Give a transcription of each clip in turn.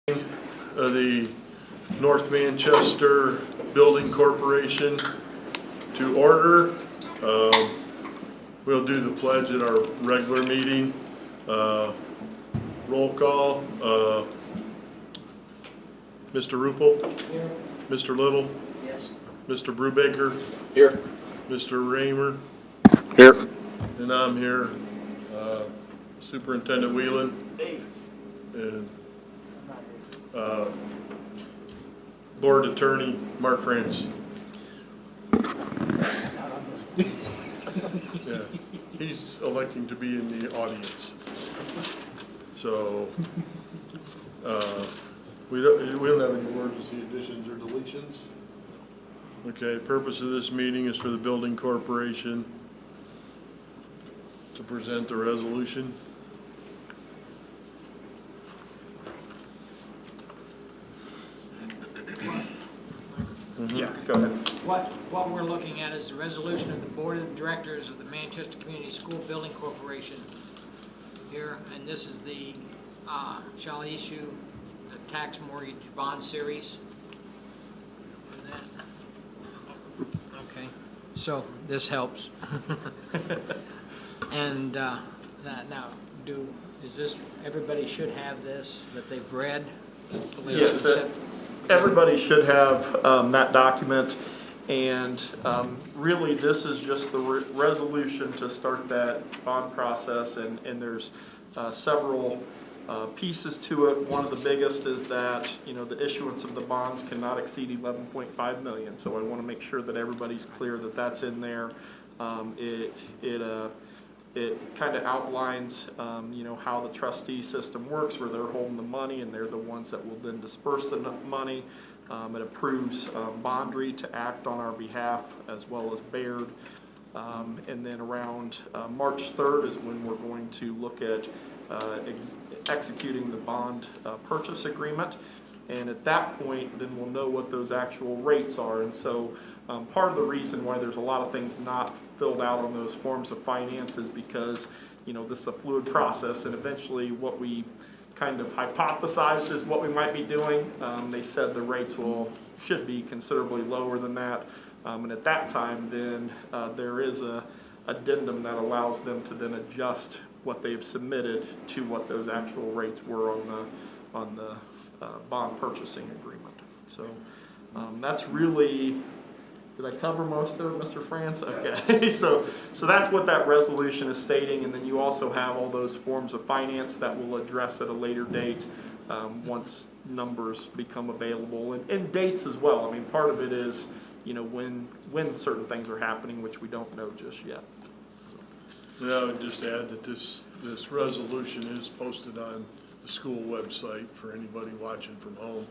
The North Manchester Building Corporation to order. We'll do the pledge at our regular meeting. Roll call. Mr. Ruppel? Here. Mr. Little? Yes. Mr. Brubaker? Here. Mr. Raymer? Here. And I'm here. Superintendent Whelan? Hey. And Board Attorney Mark France. Yeah, he's electing to be in the audience. So we don't have any emergency additions or deletions. Okay, purpose of this meeting is for the Building Corporation to present the resolution. Yeah, go ahead. What we're looking at is the resolution of the Board of Directors of the Manchester Community School Building Corporation here, and this is the, shall issue the tax mortgage bond series. And that, okay, so this helps. And now, is this, everybody should have this, that they've read? Yes, everybody should have that document, and really this is just the resolution to start that bond process, and there's several pieces to it. One of the biggest is that, the issuance of the bonds cannot exceed 11.5 million, so I want to make sure that everybody's clear that that's in there. It kind of outlines, how the trustee system works, where they're holding the money and they're the ones that will then disperse the money. It approves Bondry to act on our behalf, as well as Baird. And then around March 3rd is when we're going to look at executing the bond purchase agreement. And at that point, then we'll know what those actual rates are. And so part of the reason why there's a lot of things not filled out on those forms of finance is because, this is a fluid process, and eventually what we kind of hypothesized is what we might be doing. They said the rates should be considerably lower than that. And at that time, then there is a addendum that allows them to then adjust what they've submitted to what those actual rates were on the bond purchasing agreement. So that's really, did I cover most of it, Mr. France? Okay, so that's what that resolution is stating, and then you also have all those forms of finance that we'll address at a later date once numbers become available, and dates as well. I mean, part of it is, when certain things are happening, which we don't know just yet. And I would just add that this resolution is posted on the school website for anybody watching from home.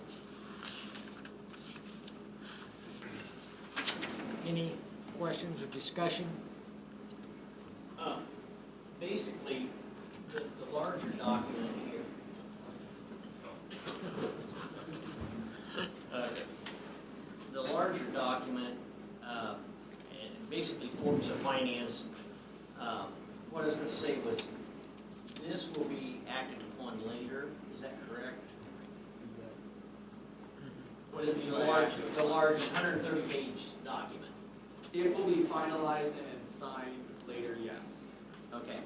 Any questions or discussion? Basically, the larger document here. The larger document, and basically forms of finance. What I was going to say was, this will be acted upon later. Is that correct? What is the large 130-page document? It will be finalized and signed later, yes. Okay.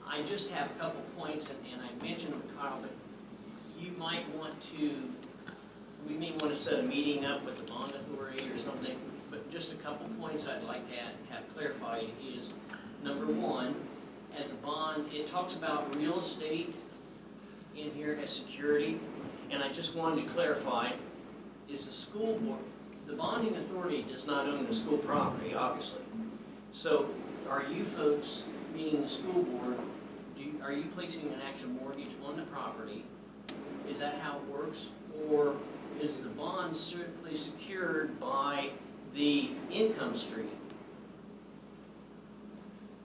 I just have a couple points, and I mentioned them to Kyle, but you might want to, we may want to set a meeting up with the bond authority or something, but just a couple points I'd like to have clarified is, number one, as a bond, it talks about real estate in here as security, and I just wanted to clarify, is the school board, the bonding authority does not own the school property, obviously. So are you folks, meaning the school board, are you placing an actual mortgage on the property? Is that how it works? Or is the bond strictly secured by the income stream?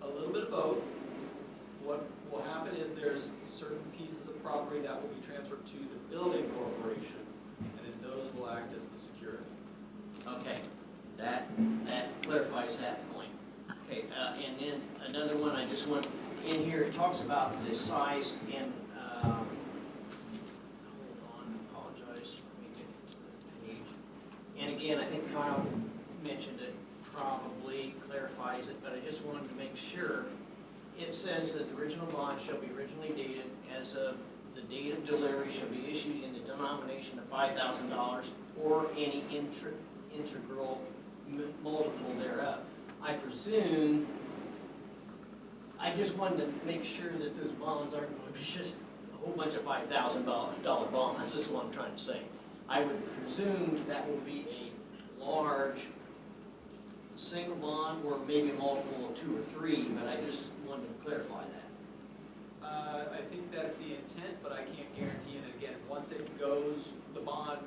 A little bit of both. What will happen is there's certain pieces of property that will be transferred to the building corporation, and then those will act as the security. Okay, that clarifies that point. Okay, and then another one I just want, in here it talks about the size and, hold on, again, I think Kyle mentioned it, probably clarifies it, but I just wanted to make sure. It says that the original bond shall be originally dated as of the date of delivery shall be issued in the denomination of $5,000 or any integral multiple thereof. I presume, I just wanted to make sure that those bonds aren't going to be just a whole bunch of $5,000 bonds, that's what I'm trying to say. I would presume that will be a large single bond or maybe a multiple of 2 or 3, but I just wanted to clarify that. I think that's the intent, but I can't guarantee, and again, once it goes, the bond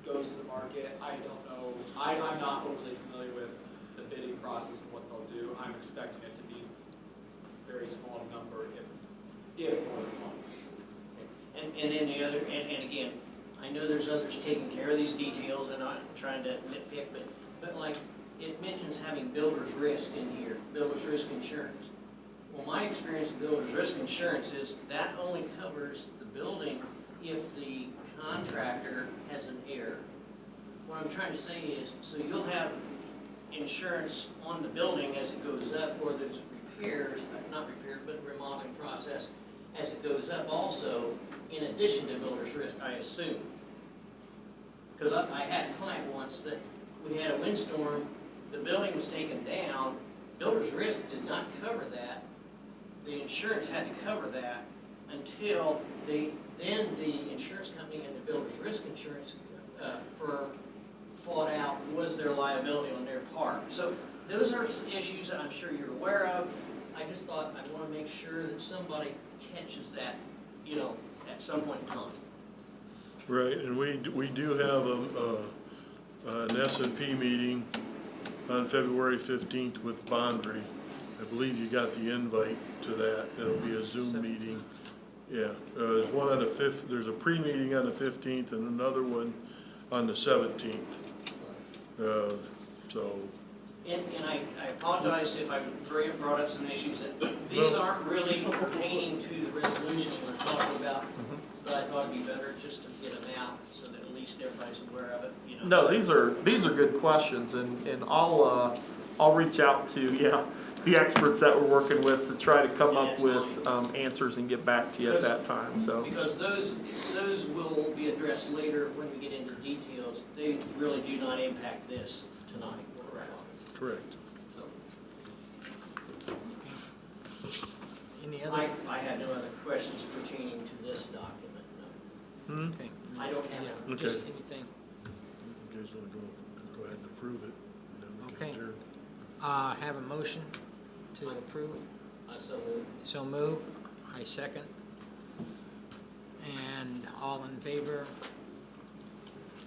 goes to the market, I don't know, I'm not overly familiar with the bidding process and what they'll do. I'm expecting it to be a very small number, if more than once. And then the other, and again, I know there's others taking care of these details, and I'm not trying to nitpick, but like, it mentions having builder's risk in here, builder's risk insurance. Well, my experience with builder's risk insurance is that only covers the building if the contractor has an error. What I'm trying to say is, so you'll have insurance on the building as it goes up, or there's repairs, not repairs, but remodeling process as it goes up also, in addition to builder's risk, I assume. Because I had a client once that we had a windstorm, the building was taken down, builder's risk did not cover that. The insurance had to cover that until then the insurance company and the builder's risk insurance firm fought out was there liability on their part. So those are issues that I'm sure you're aware of. I just thought I'd want to make sure that somebody catches that, you know, at some point in time. Right, and we do have an S&P meeting on February 15th with Bondry. I believe you got the invite to that. It'll be a Zoom meeting. Yeah, there's one on the 5th, there's a pre-meeting on the 15th and another one on the 17th. And I apologize if I brought up some issues that these aren't really pertaining to the resolution we're talking about, but I thought it'd be better just to get them out so that at least everybody's aware of it, you know. No, these are good questions, and I'll reach out to the experts that we're working with to try to come up with answers and get back to you at that time. So because those will be addressed later when we get into details. They really do not impact this tonight. Correct. So, Any other? I have no other questions pertaining to this document. No. Okay. I don't have Yeah, it. just Okay. anything. You guys want to go ahead and approve it, and then we can Okay. adjourn. Have a motion to approve. So moved. So move. I second. And all in favor?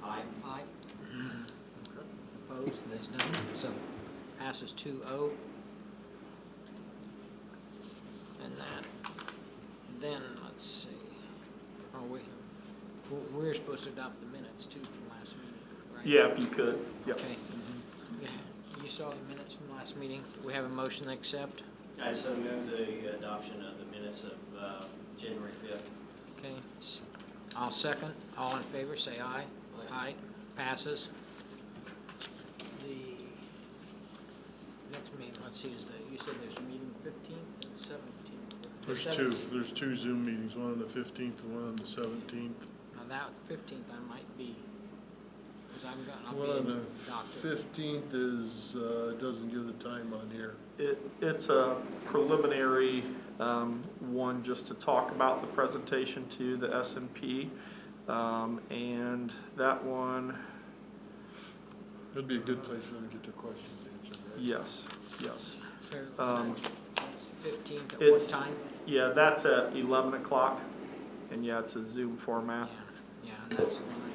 Aye. Aye. Opposed? There's none. So passes 2-0. And that. Then let's see. We're supposed to adopt the minutes too from last meeting, right? yeah, if you could. Yep. Okay. Yeah. You saw the minutes from last meeting. Do we have a motion to accept? I so move the adoption of the minutes of January 5th. Okay. I'll second. All in favor, say aye. Aye. Aye. Passes. The next meeting, let's see, you said there's a meeting 15th and 17th. There's two Zoom meetings, one on the 15th and one on the 17th. Now that 15th I might be, because I'll One on be the in doctor. 15th is, doesn't give the time on here. It's a preliminary one just to talk about the presentation to the S&P, and that one, It'd be a good place for them to get their questions answered, right? yes. So, that's 15th at what It's- time? Yeah, that's at 11 o'clock, and yeah, it's a Zoom format. Yeah, that's the one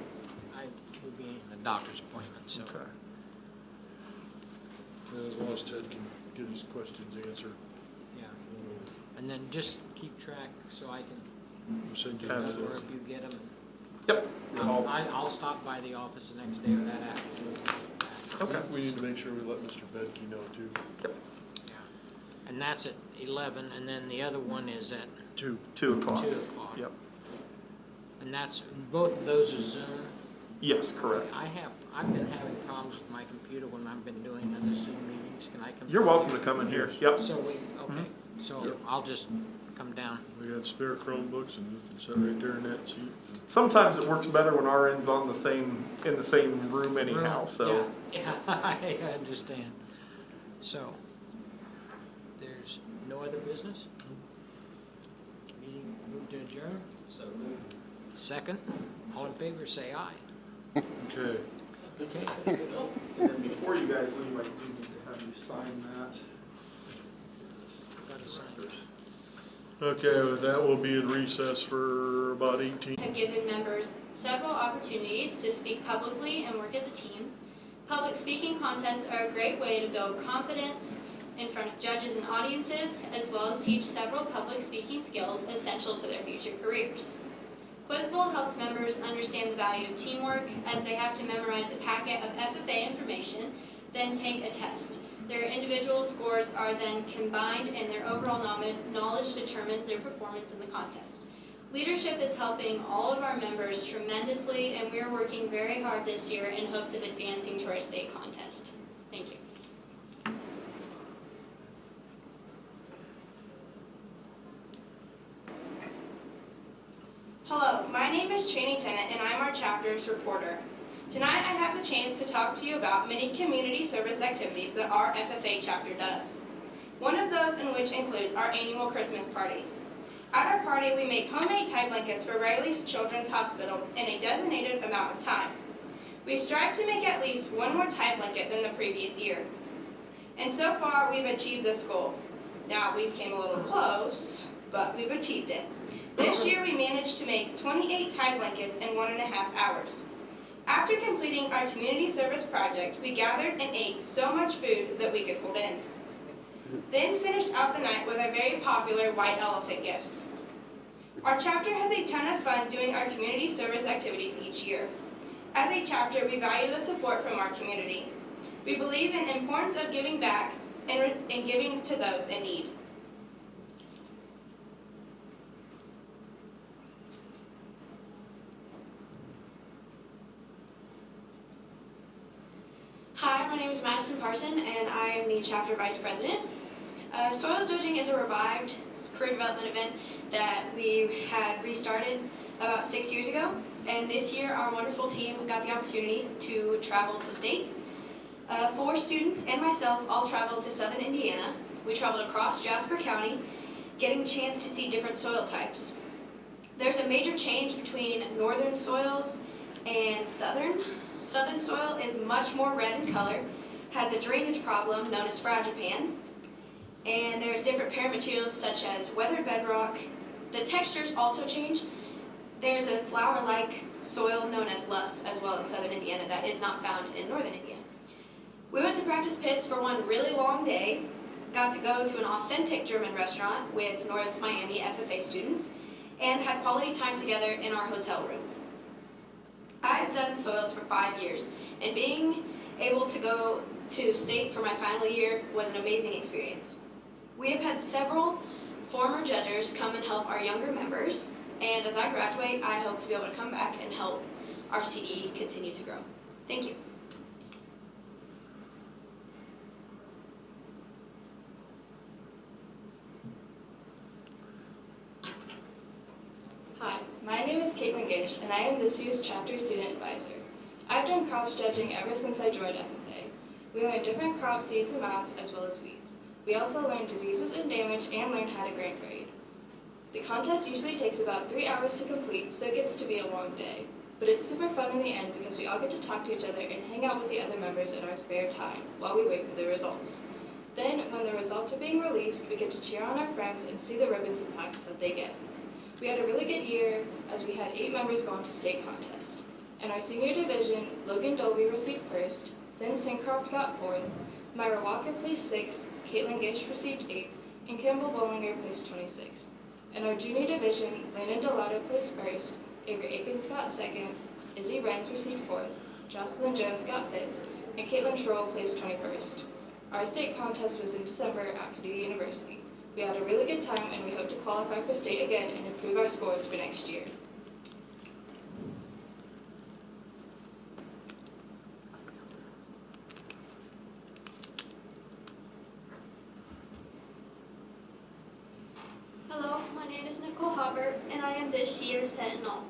I will be in a doctor's appointment, so. Okay. As long as Ted can get his questions answered, Yeah, and then just keep track so I can we'll send you Have that. know where you get them. Yep. I'll stop by the office the next day or that afternoon. Okay. We need to make sure we let Mr. Bedke know too. Yep. Yeah. And that's at 11, and then the other one is at 2. 2 o'clock. 2 o'clock. Yep. And that's, both of those are Zoom, Yes, correct. I've been having problems with my computer when I've been doing other Zoom meetings. Can I come? You're welcome to come in here. Yep. So okay, so Yep. I'll just come down. We got spare Chromebooks and you can sit right there in that seat. Sometimes it works better when our end's on in the same room anyhow, so. Yeah, I understand. So, there's no other business? Meeting moved to adjourn? So moved. Second, all in favor, say aye. Okay. Okay. And then before you guys leave, I do need to have you sign that. Got to sign. Okay, with that, we'll be in recess for about 18. Have given members several opportunities to speak publicly and work as a team. Public speaking contests are a great way to build confidence in front of judges and audiences, as well as teach several public speaking skills essential to their future careers. Quiz Bowl helps members understand the value of teamwork, as they have to memorize a packet of FFA information, then take a test. Their individual scores are then combined, and their overall knowledge determines their performance in the contest. Leadership is helping all of our members tremendously, and we are working very hard this year in hopes of advancing to our state contest. Thank you. Hello, my name is Chaney Tennant, and I'm our chapter's reporter. Tonight I have the chance to talk to you about many community service activities that our FFA chapter does. One of those in which includes our annual Christmas party. At our party, we make homemade tie blankets for Riley's Children's Hospital in a designated amount of time. We strive to make at least one more tie blanket than the previous year. And so far, we've achieved this goal. Now, we came a little close, but we've achieved it. This year, we managed to make 28 tie blankets in 1.5 hours. After completing our community service project, we gathered and ate so much food that we could hold in. Then finished out the night with our very popular white elephant gifts. Our chapter has a ton of fun doing our community service activities each year. As a chapter, we value the support from our community. We believe in the importance of giving back and giving to those in need. Hi, my name is Madison Parson, and I am the chapter vice president. Soils Dojing is a revived career development event that we had restarted about 6 years ago. And this year, our wonderful team got the opportunity to travel to state. 4 students and myself all traveled to southern Indiana. We traveled across Jasper County, getting the chance to see different soil types. There's a major change between northern soils and southern. Southern soil is much more red in color, has a drainage problem known as fragipan, and there's different parent materials such as weathered bedrock. The textures also change. There's a flour-like soil known as loess as well in southern Indiana that is not found in northern Indiana. We went to practice pits for one really long day, got to go to an authentic German restaurant with North Miami FFA students, and had quality time together in our hotel room. I've done soils for 5 years, and being able to go to state for my final year was an amazing experience. We have had several former judges come and help our younger members, and as I graduate, I hope to be able to come back and help our CD continue to grow. Thank you. Hi, my name is Caitlin Gish, and I am this year's chapter student advisor. I've done crops judging ever since I joined FFA. We learned different crop seeds and mounts as well as weeds. We also learned diseases and damage and learned how to grain grade. The contest usually takes about 3 hours to complete, so it gets to be a long day. But it's super fun in the end because we all get to talk to each other and hang out with the other members in our spare time while we wait for the results. Then, when the results are being released, we get to cheer on our friends and see the ribbons and plaques that they get. We had a really good year as we had 8 members going to state contest. In our senior division, Logan Dolby received 1st, Finn Sincroft got 4th, Myra Walker placed 6th, Caitlin Gish received 8th, and Kimball Bollinger placed 26th. In our junior division, Landon Delato placed 1st, Avery Akins got 2nd, Izzy Renz received 4th, Jocelyn Jones got 5th, and Caitlin Schroll placed 21st. Our state contest was in December at Purdue University. We had a really good time, and we hope to qualify for state again and improve our scores for next year. is Nicole Hubbard, and I am this year's Sentinel.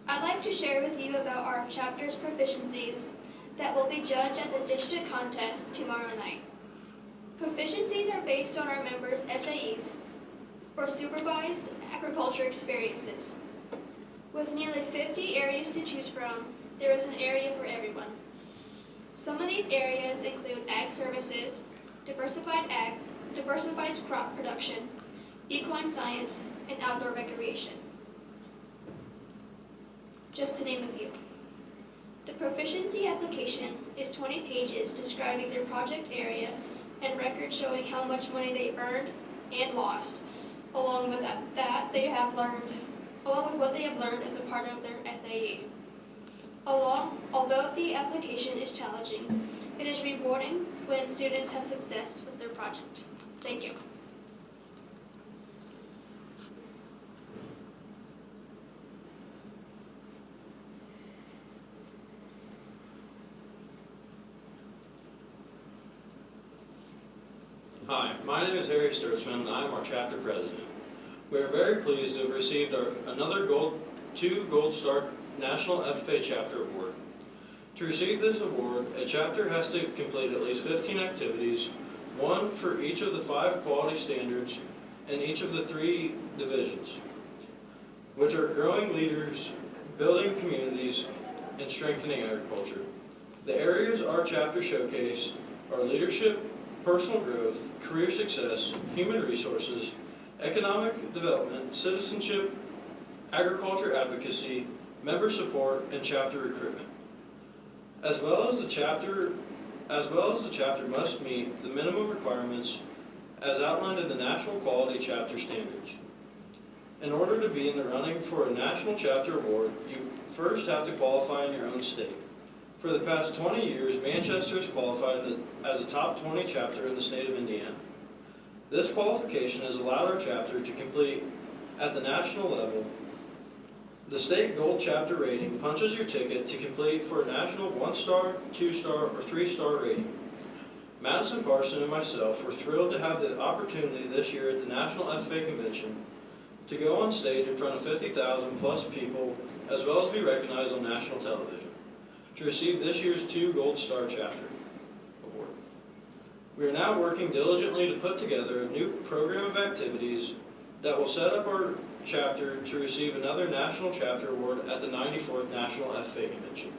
I'd like to share with you about our chapter's proficiencies that will be judged at the district contest tomorrow night. Proficiencies are based on our members' SAEs, or supervised agriculture experiences. With nearly 50 areas to choose from, there is an area for everyone. Some of these areas include ag services, diversified crop production, equine science, and outdoor recreation, just to name a few. The proficiency application is 20 pages describing their project area and records showing how much money they earned and lost, along with what they have learned as a part of their SAE. Although the application is challenging, it is rewarding when students have success with their project. Thank you. Hi, my name is Harry Sturzman, and I am our chapter president. We are very pleased to have received another two Gold Star National FFA Chapter Award. To receive this award, a chapter has to complete at least 15 activities, one for each of the 5 quality standards in each of the 3 divisions, which are growing leaders, building communities, and strengthening agriculture. The areas our chapter showcase are leadership, personal growth, career success, human resources, economic development, citizenship, agriculture advocacy, member support, and chapter recruitment. As well as the chapter must meet the minimum requirements as outlined in the National Quality Chapter Standards. In order to be in the running for a National Chapter Award, you first have to qualify in your own state. For the past 20 years, Manchester has qualified as a top 20 chapter in the state of Indiana. This qualification has allowed our chapter to complete at the national level. The state Gold Chapter rating punches your ticket to complete for a national 1-star, 2-star, or 3-star rating. Madison Parson and myself were thrilled to have the opportunity this year at the National FFA Convention to go on stage in front of 50,000 plus people, as well as be recognized on national television, to receive this year's 2 Gold Star Chapter Award. We are now working diligently to put together a new program of activities that will set up our chapter to receive another National Chapter Award at the 94th National FFA Convention.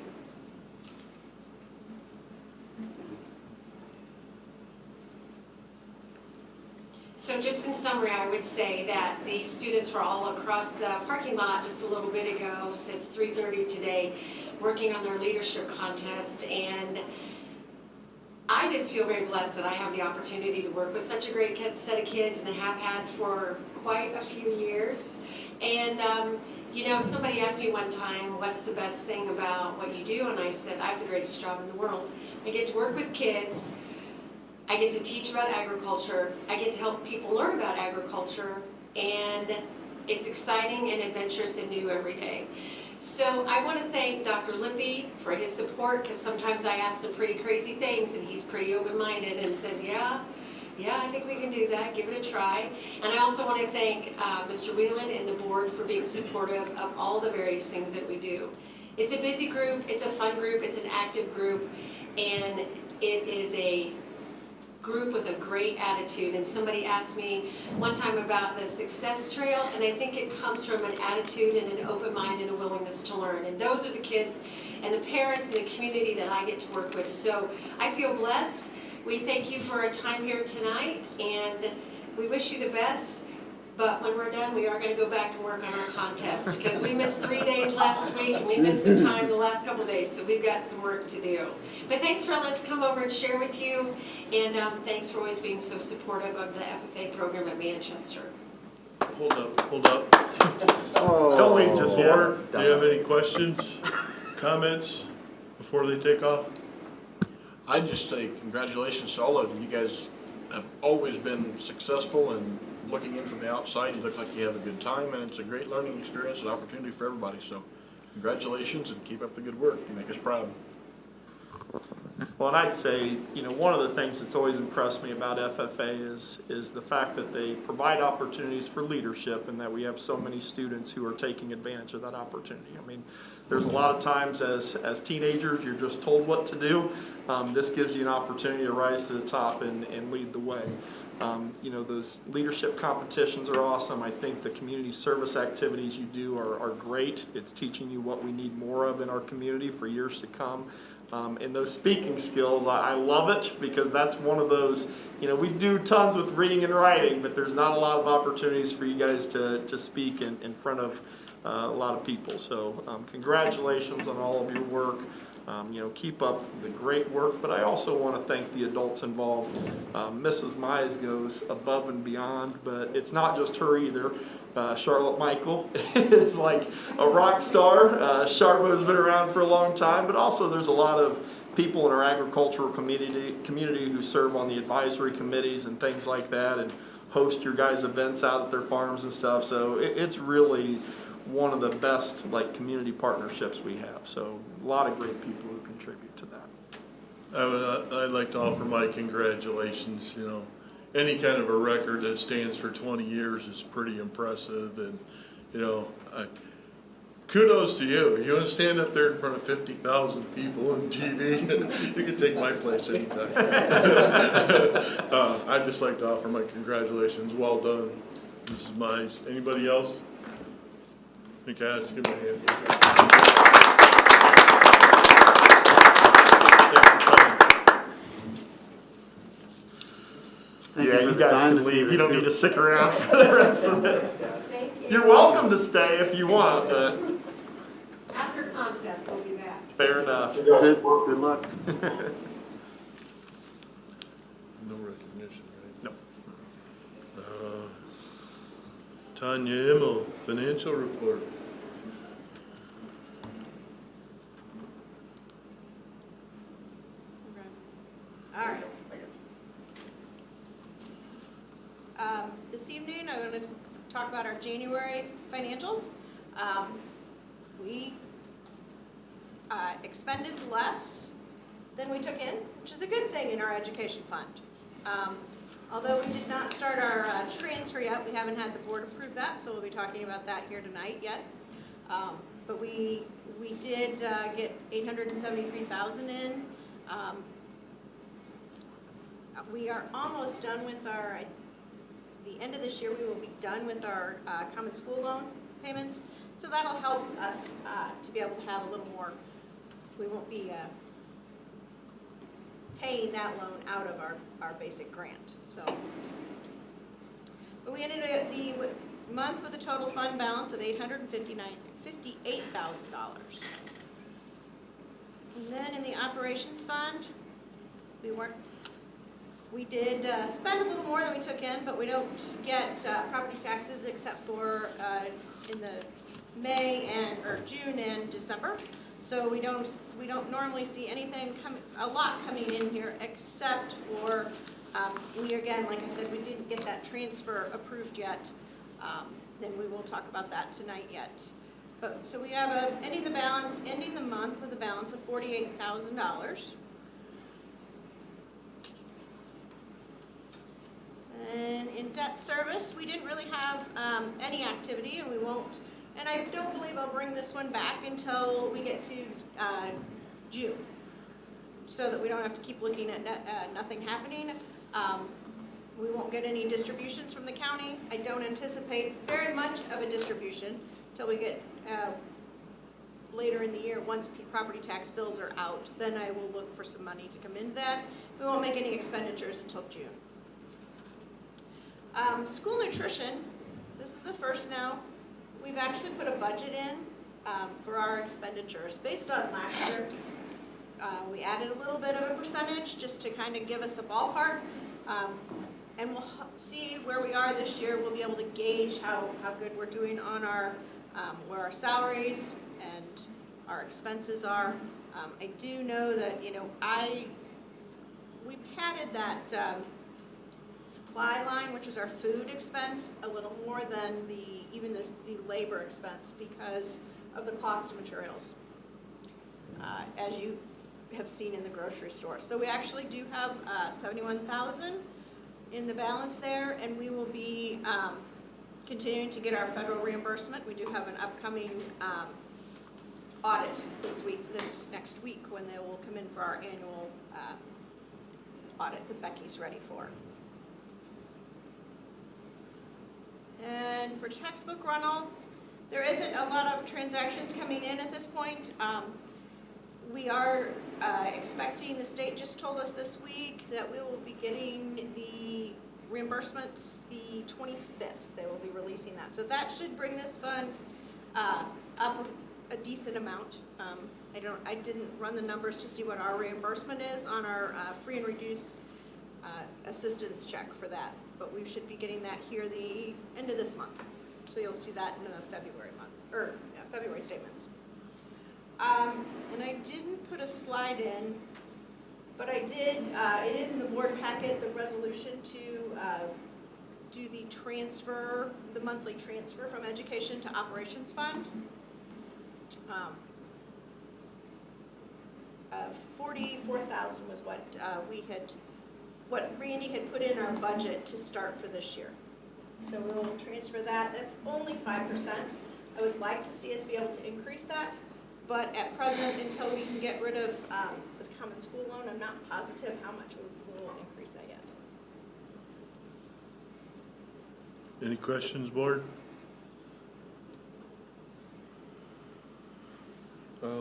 So just in summary, I would say that the students were all across the parking lot just a little bit ago, since 3:30 today, working on their leadership contest, and I just feel very blessed that I have the opportunity to work with such a great set of kids, and have had for quite a few years. And you know, somebody asked me one time, what's the best thing about what you do? And I said, I have the greatest job in the world. I get to work with kids, I get to teach about agriculture, I get to help people learn about agriculture, and it's exciting and adventurous and new every day. So I want to thank Dr. Lippy for his support, because sometimes I ask some pretty crazy things and he's pretty open-minded and says, yeah, I think we can do that, give it a try. And I also want to thank Mr. Whelan and the board for being supportive of all the various things that we do. It's a busy group, it's a fun group, it's an active group, and it is a group with a great attitude. And somebody asked me one time about the success trail, and I think it comes from an attitude and an open mind and a willingness to learn. And those are the kids and the parents and the community that I get to work with. So I feel blessed. We thank you for our time here tonight, and we wish you the best. But when we're done, we are going to go back and work on our contest, because we missed 3 days last week, and we missed some time the last couple days, so we've got some work to do. But thanks for letting us come over and share with you, and thanks for always being so supportive of the FFA program at Manchester. Hold up. Don't leave just yet. Do you have any questions, comments before they take off? I'd just say congratulations to all of you. You guys have always been successful, and looking in from the outside, you look like you have a good time, and it's a great learning experience and opportunity for everybody. So congratulations, and keep up the good work. You make us proud. Well, and I'd say, one of the things that's always impressed me about FFA is the fact that they provide opportunities for leadership and that we have so many students who are taking advantage of that opportunity. I mean, there's a lot of times as teenagers, you're just told what to do. This gives you an opportunity to rise to the top and lead the way. Those leadership competitions are awesome. I think the community service activities you do are great. It's teaching you what we need more of in our community for years to come. And those speaking skills, I love it because that's one of those, we do tons with reading and writing, but there's not a lot of opportunities for you guys to speak in front of a lot of people. So congratulations on all of your work. Keep up the great work, but I also want to thank the adults involved. Mrs. Mize goes above and beyond, but it's not just her either. Charlotte Michael is like a rock star. Charbo's been around for a long time, but also there's a lot of people in our agricultural community who serve on the advisory committees and things like that and host your guys' events out at their farms and stuff. So it's really one of the best community partnerships we have. So a lot of great people who contribute to that. I'd like to offer my congratulations. Any kind of a record that stands for 20 years is pretty impressive, and kudos to you. You want to stand up there in front of 50,000 people on TV? You can take my place anytime. I'd just like to offer my congratulations. Well done, Mrs. Mize. Anybody else? Okay, let's give him a hand. Thank You you for the guys time can this leave. evening, You don't too. need to stick around for the rest of this. You're welcome to stay if you want, but After contest, we'll be back. fair enough. Good luck. No recognition, right? No. Tanya Immel, financial report. All right. This evening, I'm going to talk about our January financials. We expended less than we took in, which is a good thing in our education fund. Although we did not start our transfer yet, we haven't had the board approve that, so we'll be talking about that here tonight yet. But we did get $873,000 in. We are almost done with the end of this year, we will be done with our common school loan payments. So that'll help us to be able to have a little more, we won't be paying that loan out of our basic grant. So, but we ended the month with a total fund balance of $858,000. And then in the operations fund, we did spend a little more than we took in, but we don't get property taxes except for in the June and December. So we don't normally see anything a lot coming in here except for again, like I said, we didn't get that transfer approved yet. Then we will talk about that tonight yet. But so we have ending the month with a balance of $48,000. And in debt service, we didn't really have any activity, and we won't. And I don't believe I'll bring this one back until we get to June, so that we don't have to keep looking at nothing happening. We won't get any distributions from the county. I don't anticipate very much of a distribution until we get later in the year. Once property tax bills are out, then I will look for some money to come in that. We won't make any expenditures until June. School nutrition, this is the first now. We've actually put a budget in for our expenditures based on last year. We added a little bit of a percentage just to kind of give us a ballpark. And we'll see where we are this year. We'll be able to gauge how good we're doing on where our salaries and our expenses are. I do know that, we padded that supply line, which is our food expense, a little more than even the labor expense because of the cost of materials. As you have seen in the grocery store. So we actually do have 71,000 in the balance there, and we will be continuing to get our federal reimbursement. We do have an upcoming audit this next week, when they will come in for our annual audit that Becky's ready for. And for textbook rental, there isn't a lot of transactions coming in at this point. We are expecting, the state just told us this week that we will be getting the reimbursements the 25th. They will be releasing that. So that should bring this fund up a decent amount. I didn't run the numbers to see what our reimbursement is on our free and reduced assistance check for that, but we should be getting that here the end of this month. So you'll see that in the February month, or February statements. And I didn't put a slide in, but I did, it is in the board packet, the resolution to do the transfer, the monthly transfer from education to operations fund. 44,000 was what Randy had put in our budget to start for this year. So we will transfer that. That's only 5%. I would like to see us be able to increase that, but at present, until we can get rid of the common school loan, I'm not positive how much we will increase that yet. Any questions, board?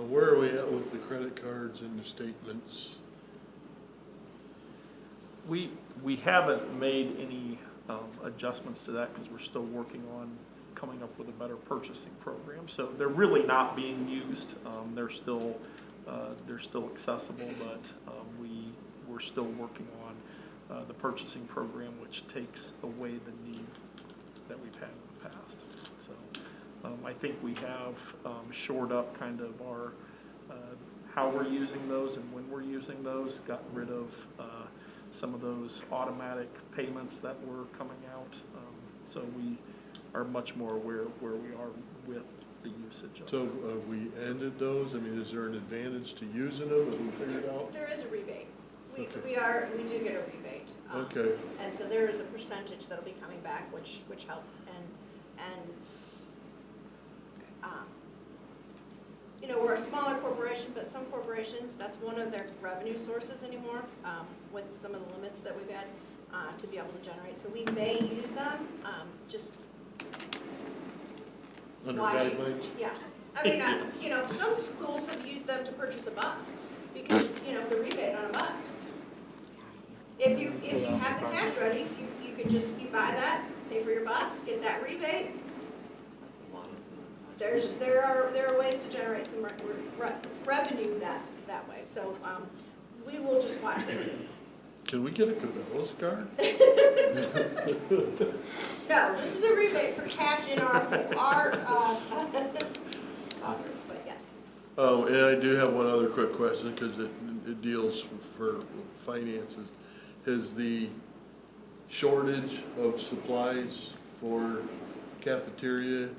Where are we at with the credit cards and the statements? We haven't made any adjustments to that because we're still working on coming up with a better purchasing program. So they're really not being used. They're still accessible, but we're still working on the purchasing program, which takes away the need that we've had in the past. So I think we have shored up kind of our how we're using those and when we're using those, got rid of some of those automatic payments that were coming out. So we are much more aware of where we are with the usage of So have we ended those? I mean, is there an advantage to using them? Have we figured out? There is a rebate. We Okay. we do get a rebate. Okay. And so there is a percentage that'll be coming back, which helps. And you know, we're a smaller corporation, but some corporations, that's one of their revenue sources anymore, with some of the limits that we've had to be able to generate. So we may use them, just Under watching. guidelines? Yeah. I mean, you know, some schools have used them to purchase a bus because, you know, the rebate on a bus. If you have the cash ready, you can just, you buy that, pay for your bus, get that rebate. There are ways to generate some revenue that way. So we will just watch it. Can we get a Cabela's card? No, this is a rebate for cash in our coffers, but yes. Oh, and I do have one other quick question because it deals for finances. Is the shortage of supplies for cafeteria?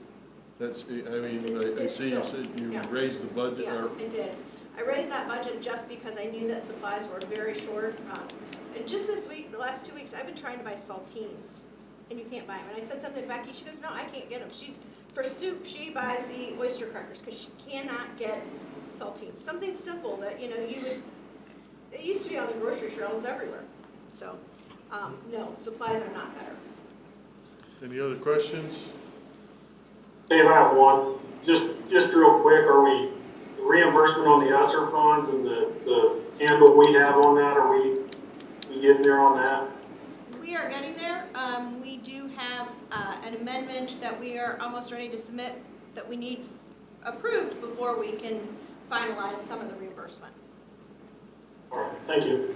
That's, I mean, I see you said you raised the budget. Yeah, I did. I raised that budget just because I knew that supplies were very short. And just this week, the last 2 weeks, I've been trying to buy saltines, and you can't buy them. And I said something to Becky, she goes, no, I can't get them. For soup, she buys the oyster crackers because she cannot get saltines. Something simple that, you know, it used to be on the grocery shelves everywhere. So, no, supplies are not better. Any other questions? Dave, I have one. Just real quick, are we reimbursement on the ESSER funds and the handle we have on that? Are we getting there on that? We are getting there. We do have an amendment that we are almost ready to submit that we need approved before we can finalize some of the reimbursement. All right, thank you.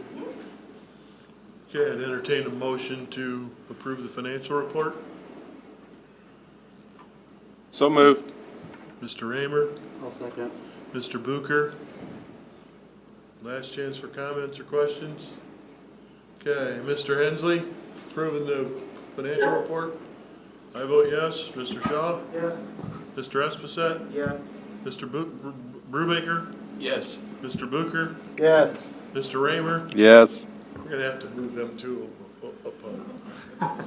Okay, I'd entertain a motion to approve the financial report. So moved. Mr. Raymer, I'll second. Mr. Bucher. Last chance for comments or questions. Okay, Mr. Hensley, approving the financial report. I vote yes. Mr. Shaw? Yes. Mr. Esposette? Yeah. Mr. Brubaker? Yes. Mr. Booker, Yes. Mr. Raymer. Yes. We're gonna have to move them two up.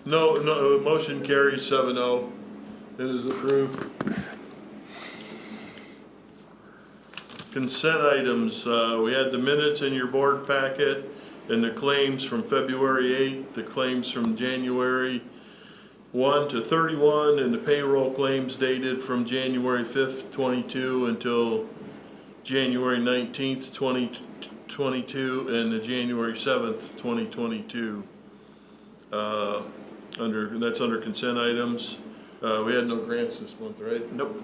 No, motion carries 7-0. It is approved. Consent items, we had the minutes in your board packet and the claims from February 8th, the claims from January 1 to 31, and the payroll claims dated from January 5th, 22 until January 19th, 2022, and the January 7th, 2022. That's under consent items. We had no grants this month, right? Nope.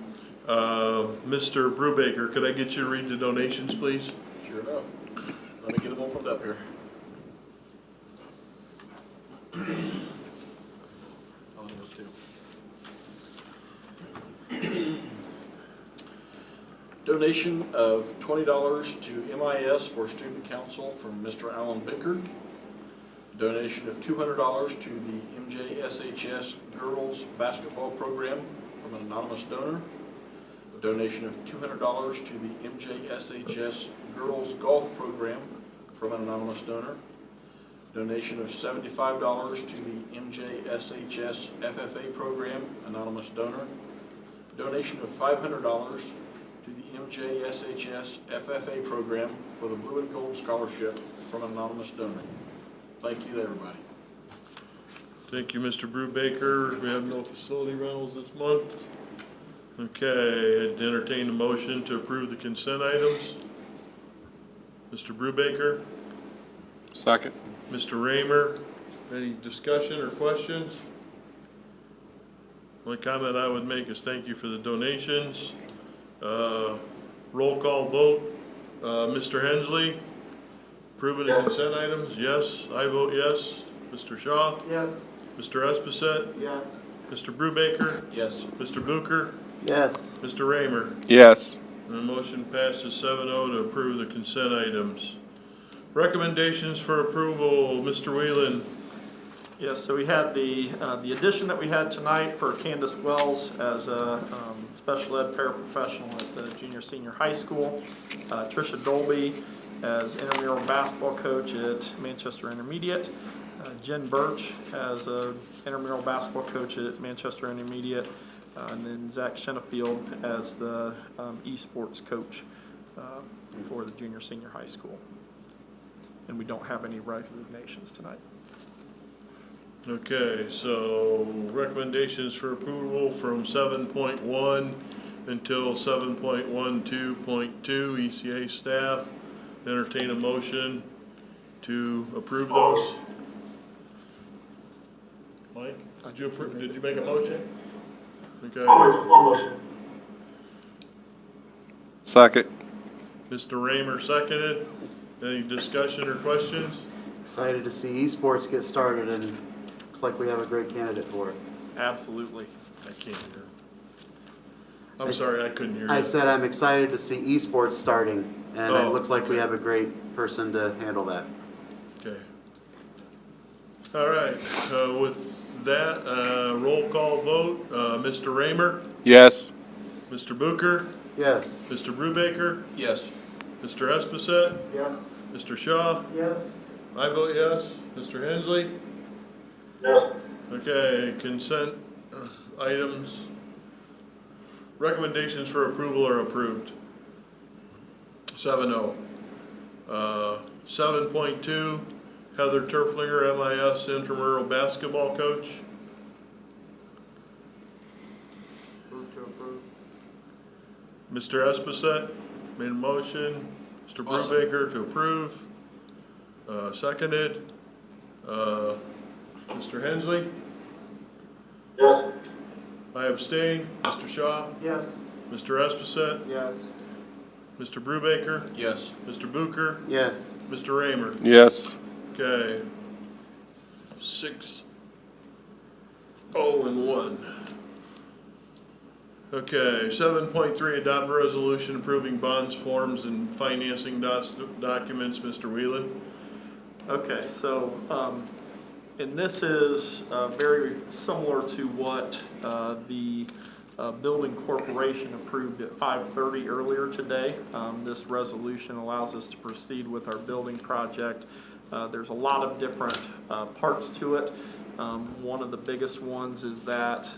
Mr. Brubaker, could I get you to read the donations, please? Sure enough. Let me get them opened up here. I'll have those too. Donation of $20 to MIS for student council from Mr. Alan Bickard. Donation of $200 to the MJSHS girls basketball program from an anonymous donor. A donation of $200 to the MJSHS girls golf program from an anonymous donor. Donation of $75 to the MJSHS FFA program, anonymous donor. Donation of $500 to the MJSHS FFA program for the Blue and Gold Scholarship from an anonymous donor. Thank you to everybody. Thank you, Mr. Brubaker. We have no facility rentals this month. Okay, I'd entertain a motion to approve the consent items. Mr. Brubaker, Second. Mr. Raymer, any discussion or questions? Only comment I would make is thank you for the donations. Roll call vote. Mr. Hensley, approving the consent items? Yes, I vote yes. Mr. Shaw? Yes. Mr. Espacet? Yes. Mr. Brubaker? Yes. Mr. Booker? Yes. Mr. Raymer? Yes. And the motion passes 7-0 to approve the consent items. Recommendations for approval, Mr. Whelan. Yes, so we had the addition that we had tonight for Candace Wells as a special ed paraprofessional at the junior senior high school. Tricia Dolby as intramural basketball coach at Manchester Intermediate. Jen Birch as a intramural basketball coach at Manchester Intermediate. And then Zach Shenefield as the esports coach for the junior senior high school. And we don't have any resignations tonight. Okay, so recommendations for approval from 7.1 until 7.12.2, ECA staff. Entertain a motion to approve those. Mike, did you make a motion? Okay. I'll motion. Second. Mr. Raymer seconded. Any discussion or questions? Excited to see esports get started, and looks like we have a great candidate for it. Absolutely. I can't hear. I'm sorry, I couldn't hear you. I said I'm excited to see esports starting, and it Oh, looks like we okay. have a great person to handle that. Okay. All right, with that, roll call vote, Mr. Raymer, Yes. Mr. Booker, Yes. Mr. Brubaker, Yes. Mr. Espacet, Yes. Mr. Shaw, Yes. I vote yes. Mr. Hensley? Yes. Okay, consent items. Recommendations for approval are approved. 7-0. 7.2, Heather Turflinger, MIS intramural basketball coach. Move to approve. Mr. Espacet made a motion. Mr. Awesome. Brubaker to approve. Seconded. Mr. Hensley? Yes. I abstain. Mr. Shaw? Yes. Mr. Espacet? Yes. Mr. Brubaker? Yes. Mr. Booker? Yes. Mr. Raymer? Yes. Okay. 6-0-1. Okay, 7.3, adopt a resolution approving bonds, forms, and financing documents. Mr. Whelan? Okay, so, and this is very similar to what the Building Corporation approved at 5:30 earlier today. This resolution allows us to proceed with our building project. There's a lot of different parts to it. One of the biggest ones is that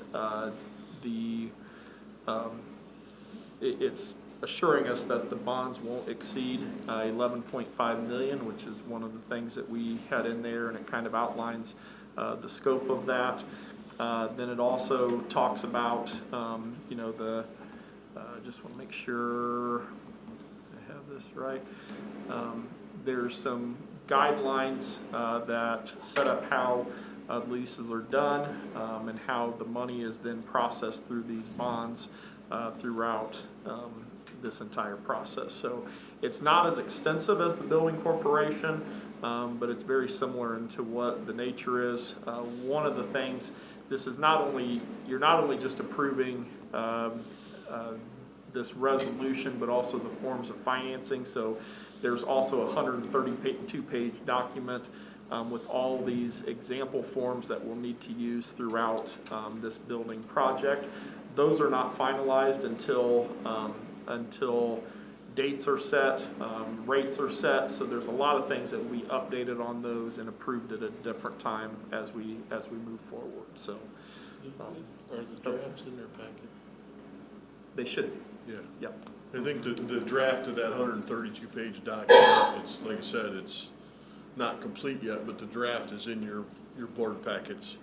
it's assuring us that the bonds won't exceed 11.5 million, which is one of the things that we had in there, and it kind of outlines the scope of that. Then it also talks about, just want to make sure I have this right. There's some guidelines that set up how leases are done and how the money is then processed through these bonds throughout this entire process. So it's not as extensive as the Building Corporation, but it's very similar into what the nature is. One of the things, this is you're not only just approving this resolution, but also the forms of financing. So there's also a 132-page document with all these example forms that we'll need to use throughout this building project. Those are not finalized until dates are set, rates are set. So there's a lot of things that we updated on those and approved at a different time as we move forward. So Are the drafts in their packet? they should be. Yeah. Yep. I think the draft of that 132-page document, it's, like I said, it's not complete yet, but the draft is in your board packets.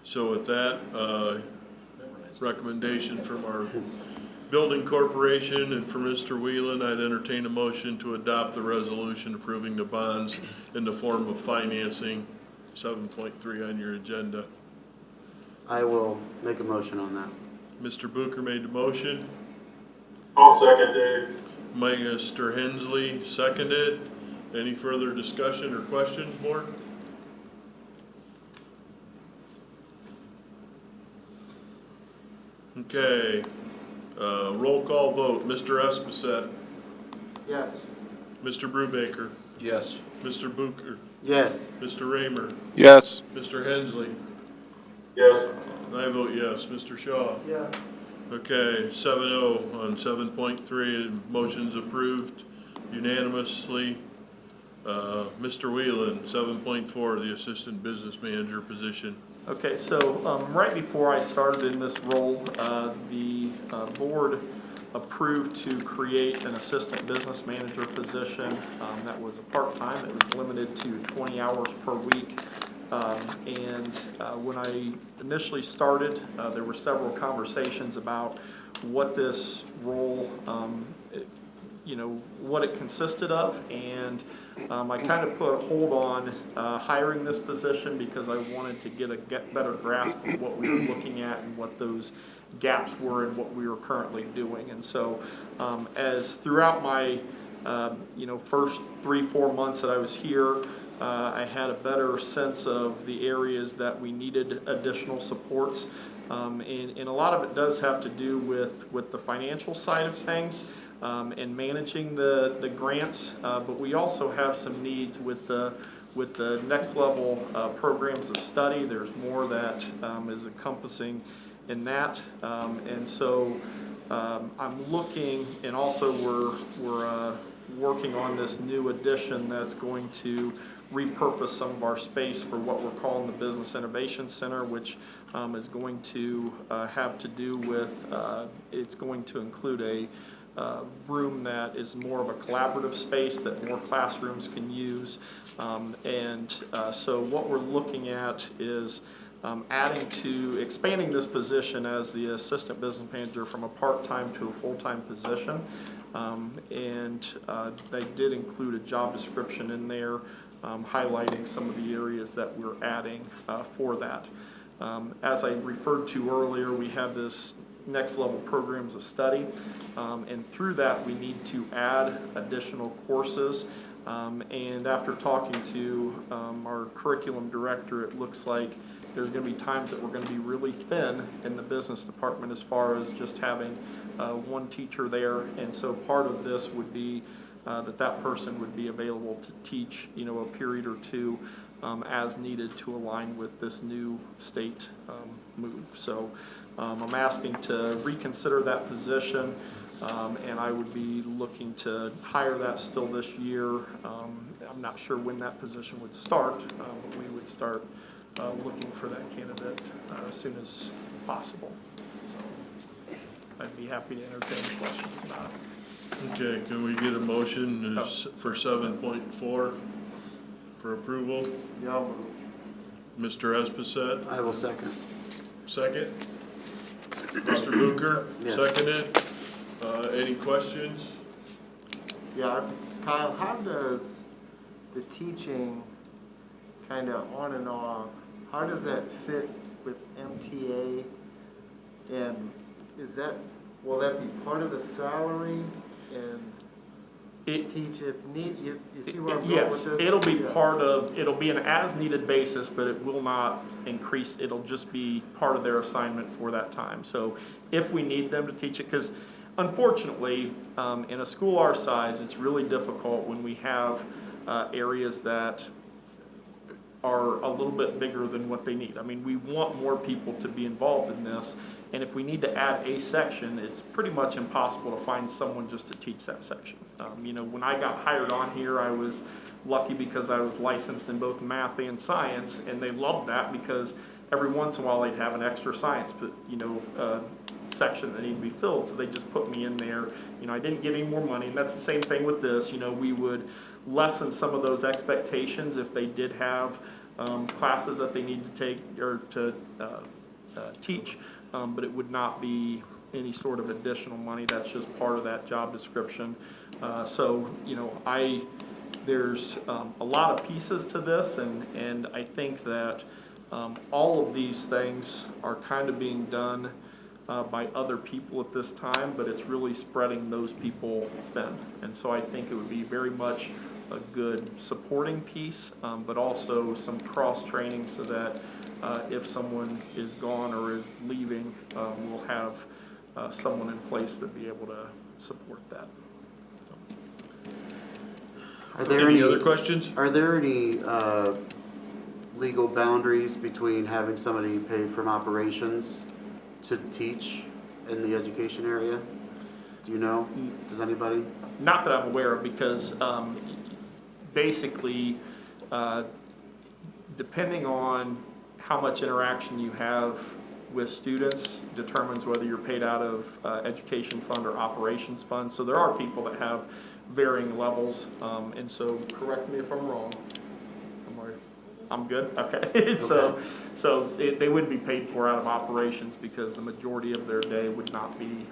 So with that, recommendation from our Building Corporation and from Mr. Whelan, I'd entertain a motion to adopt the resolution approving the bonds in the form of financing, 7.3 on your agenda. I will make a motion on that. Mr. Booker made the motion. I'll second, Dave. Mr. Hensley seconded. Any further discussion or questions, board? Okay, roll call vote. Mr. Esposette. Yes. Mr. Brubaker. Yes. Mr. Booker. Yes. Mr. Raymer. Yes. Mr. Hensley. Yes. And I vote yes. Mr. Shaw. Yes. Okay, 7-0 on 7.3. Motion's approved unanimously. Mr. Whelan, 7.4, the Assistant Business Manager position. Okay, so right before I started in this role, the board approved to create an assistant business manager position that was a part-time. It was limited to 20 hours per week. When I initially started, there were several conversations about what this role, what it consisted of, and I kind of put a hold on hiring this position because I wanted to get a better grasp of what we were looking at and what those gaps were and what we were currently doing. And so as throughout my first 3-4 months that I was here, I had a better sense of the areas that we needed additional supports. And a lot of it does have to do with the financial side of things. And managing the grants, but we also have some needs with the next level programs of study. There's more that is encompassing in that, and so I'm looking, and also we're working on this new addition that's going to repurpose some of our space for what we're calling the Business Innovation Center, which is going to have to do with it's going to include a room that is more of a collaborative space that more classrooms can use. So what we're looking at is expanding this position as the assistant business manager from a part-time to a full-time position. They did include a job description in there highlighting some of the areas that we're adding for that. As I referred to earlier, we have this next level programs of study, and through that we need to add additional courses, and after talking to our curriculum director, it looks like there's going to be times that we're going to be really thin in the business department as far as just having one teacher there, and so part of this would be that person would be available to teach a period or two as needed to align with this new state move. So I'm asking to reconsider that position, and I would be looking to hire that still this year. I'm not sure when that position would start, but we would start looking for that candidate as soon as possible. So I'd be happy to entertain questions about it. Okay, can we get a motion for 7.4 for approval? Yeah. Mr. Esposito, I will second. second. Mr. Booker, Yes. seconded. Any questions? Yeah, Kyle, how does the teaching kind of on and off, how does that fit with MTA? And will that be part of the salary and teach if need, you see where I'm going with Yes, this? it'll be Yeah. it'll be an as-needed basis, but it will not increase, it'll just be part of their assignment for that time. So if we need them to teach it, because unfortunately, in a school our size, it's really difficult when we have areas that are a little bit bigger than what they need. I mean, we want more people to be involved in this, and if we need to add a section, it's pretty much impossible to find someone just to teach that section. You know, when I got hired on here, I was lucky because I was licensed in both math and science, and they loved that because every once in a while they'd have an extra science, but section that needed to be filled, so they just put me in there. You know, I didn't get any more money, and that's the same thing with this. You know, we would lessen some of those expectations if they did have classes that they need to take or to teach, but it would not be any sort of additional money. That's just part of that job description. So, you know, there's a lot of pieces to this, and I think that all of these things are kind of being done by other people at this time, but it's really spreading those people thin. And so I think it would be very much a good supporting piece, but also some cross-training so that if someone is gone or is leaving, we'll have someone in place to be able to support that. Are there Any other questions? Are there any legal boundaries between having somebody paid from operations to teach in the education area? Do you know? Does anybody? Not that I'm aware of, because basically, depending on how much interaction you have with students determines whether you're paid out of education fund or operations fund. So there are people that have varying levels, and so correct me if I'm wrong. I'm good? Okay. So they wouldn't be paid for out of operations because the majority of their day would not be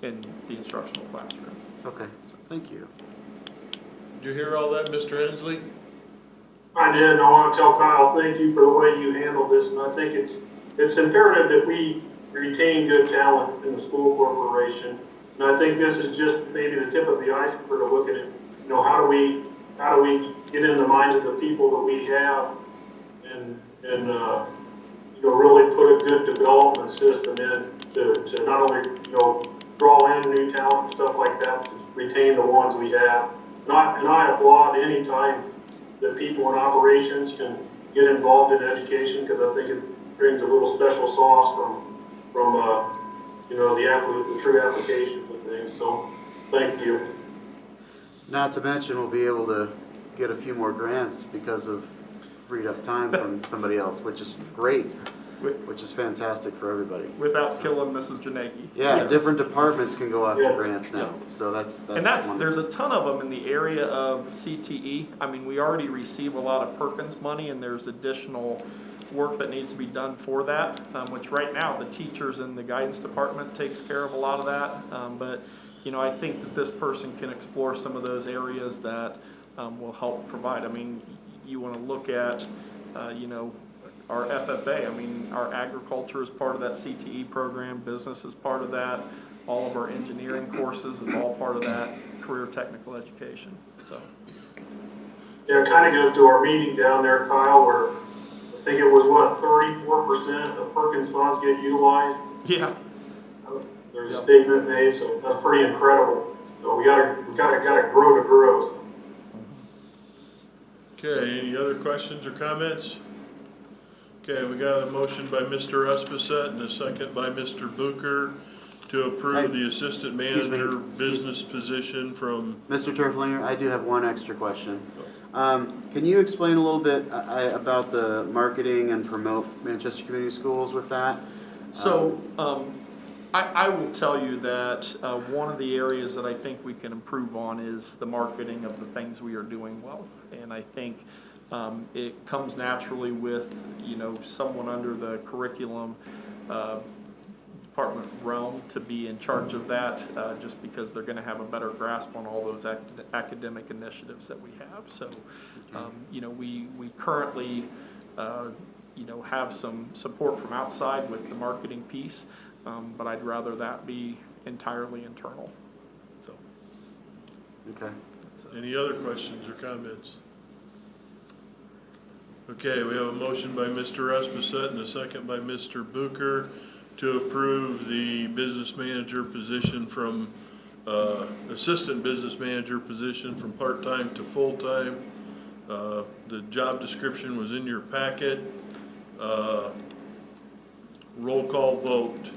in the instructional classroom. Okay, thank you. Did you hear all that, Mr. Hensley? I did, and I want to tell Kyle, thank you for the way you handled this, and I think it's imperative that we retain good talent in the school corporation. And I think this is just maybe the tip of the iceberg to look at it. You know, how do we get in the minds of the people that we have and really put a good development system in to not only, draw in new talent and stuff like that, to retain the ones we have. And I applaud any time that people in operations can get involved in education, because I think it brings a little special sauce from the true applications of things. So thank you. Not to mention, we'll be able to get a few more grants because of freed up time from somebody else, which is great, which is fantastic for everybody. Without killing Mrs. Janegi. Yeah, Yes. different departments can go after grants now, so that's wonderful. There's a ton of them in the area of CTE. I mean, we already receive a lot of Perkins money, and there's additional work that needs to be done for that, which right now the teachers in the guidance department takes care of a lot of that. But I think that this person can explore some of those areas that will help provide. I mean, you want to look at, our FFA. I mean, our agriculture is part of that CTE program. Business is part of that. All of our engineering courses is all part of that career technical education. So. Yeah, it kind of goes to our meeting down there, Kyle, where I think it was 34% of Perkins funds get utilized. Yeah. There's a statement made, so that's pretty incredible. So we gotta grow to grow. Okay, any other questions or comments? Okay, we got a motion by Mr. Esposette and a second by Mr. Booker to approve the assistant Excuse me. manager business position from, Mr. Turflinger, I do have one extra question. Can you explain a little bit about the marketing and promote Manchester Community Schools with that? So, I will tell you that one of the areas that I think we can improve on is the marketing of the things we are doing well. And I think it comes naturally with, someone under the curriculum department realm to be in charge of that, just because they're gonna have a better grasp on all those academic initiatives that we have. So, we currently, have some support from outside with the marketing piece, but I'd rather that be entirely internal, so. Okay. any other questions or comments? Okay, we have a motion by Mr. Esposette and a second by Mr. Booker to approve the business manager position from, assistant business manager position from part-time to full-time. The job description was in your packet. Roll call vote.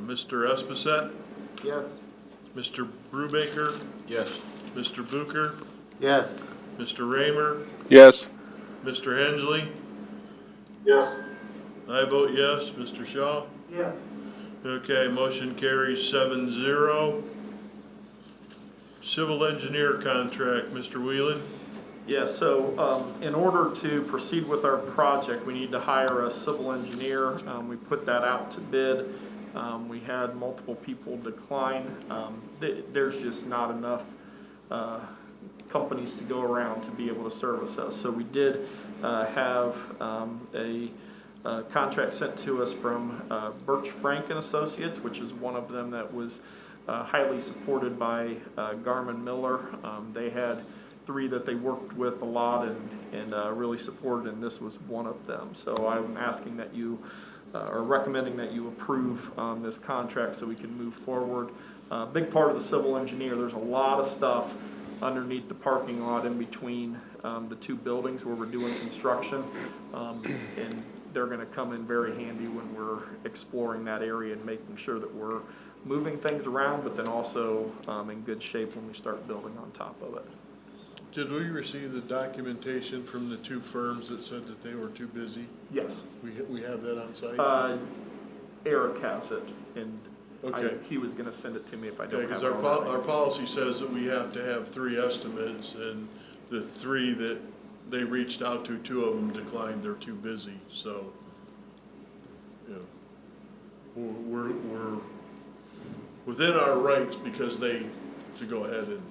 Mr. Esposette? Yes. Mr. Brubaker? Yes. Mr. Booker? Yes. Mr. Raymer? Yes. Mr. Hensley? Yes. I vote yes. Mr. Shaw? Yes. Okay, motion carries 7-0. Civil engineer contract, Mr. Whelan? Yeah, so in order to proceed with our project, we need to hire a civil engineer. We put that out to bid. We had multiple people decline. There's just not enough companies to go around to be able to service us. So we did have a contract sent to us from Birch Frank and Associates, which is one of them that was highly supported by Garmin Miller. They had 3 that they worked with a lot and really supported, and this was one of them. So I'm asking that you, or recommending that you approve this contract so we can move forward. Big part of the civil engineer, there's a lot of stuff underneath the parking lot in between the 2 buildings where we're doing construction, and they're gonna come in very handy when we're exploring that area and making sure that we're moving things around, but then also in good shape when we start building on top of it. Did we receive the documentation from the 2 firms that said that they were too busy? Yes. We have that on site? Eric has it, and Okay. he was gonna send it to me if I don't Okay, have because it already. our policy says that we have to have 3 estimates, and the 3 that they reached out to, 2 of them declined, they're too busy, so, we're within our rights because to go ahead and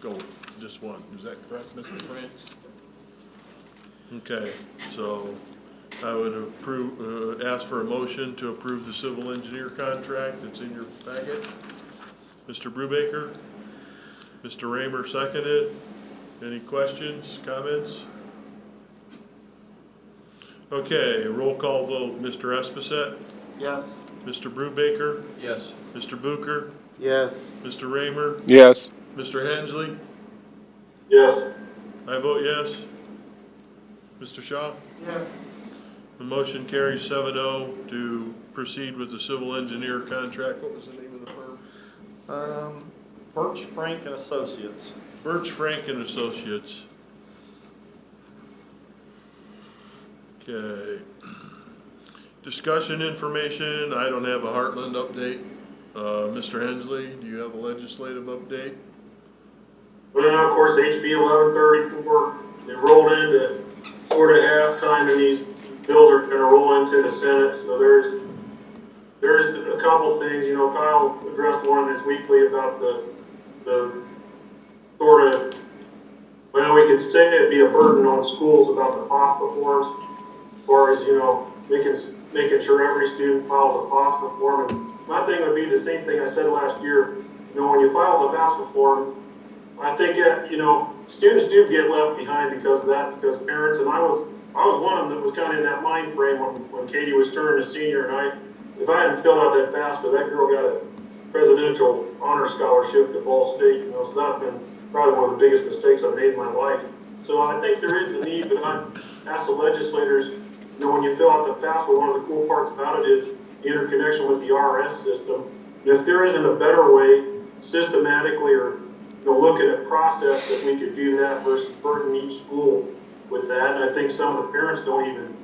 go with just one. Is that correct, Mr. Franks? Okay, so I would ask for a motion to approve the civil engineer contract that's in your packet. Mr. Brubaker? Mr. Raymer seconded. Any questions, comments? Okay, roll call vote. Mr. Esposette? Yes. Mr. Brubaker? Yes. Mr. Booker? Yes. Mr. Raymer? Yes. Mr. Hensley? Yes. I vote yes. Mr. Shaw? Yes. The motion carries 7-0 to proceed with the civil engineer contract. What was the name of the firm? Birch Frank and Associates. Birch Frank and Associates. Okay. Discussion information, I don't have a Heartland update. Mr. Hensley, do you have a legislative update? Well, of course, HB 1134, it rolled into sort of halftime, and these bills are gonna roll into the Senate, so there's a couple things, Kyle addressed one this weekly about the sort of, well, we could say it'd be a burden on schools about the FOSPA forms, as far as, making sure every student files a FOSPA form. And my thing would be the same thing I said last year, when you file a FAFSA form, I think, students do get left behind because of that, because parents, and I was one of them that was kind of in that mind frame when Katie was turning a senior, and if I hadn't filled out that FAFSA, that girl got a presidential honor scholarship to Ball State, so that's been probably one of the biggest mistakes I've made in my life. So I think there is a need, but I ask the legislators, when you fill out the FAFSA, one of the cool parts about it is the interconnection with the RS system. And if there isn't a better way, systematically or looking at process that we could do that versus burden each school with that. And I think some of the parents don't even,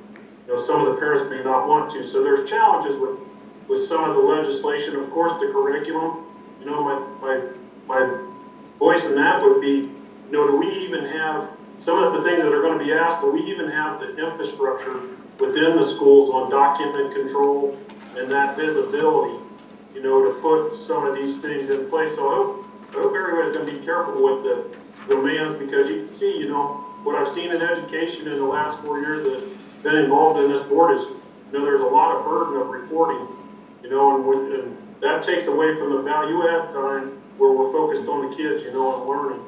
some of the parents may not want to. So there's challenges with some of the legislation. Of course, the curriculum. My voice in that would be, do we even have some of the things that are going to be asked? Do we even have the infrastructure within the schools on document control and that visibility, to put some of these things in place? So I hope everybody's going to be careful with the demands, because you can see, what I've seen in education in the last 4 years that have been involved in this board is, there's a lot of burden of reporting, and that takes away from the value add time where we're focused on the kids, and learning.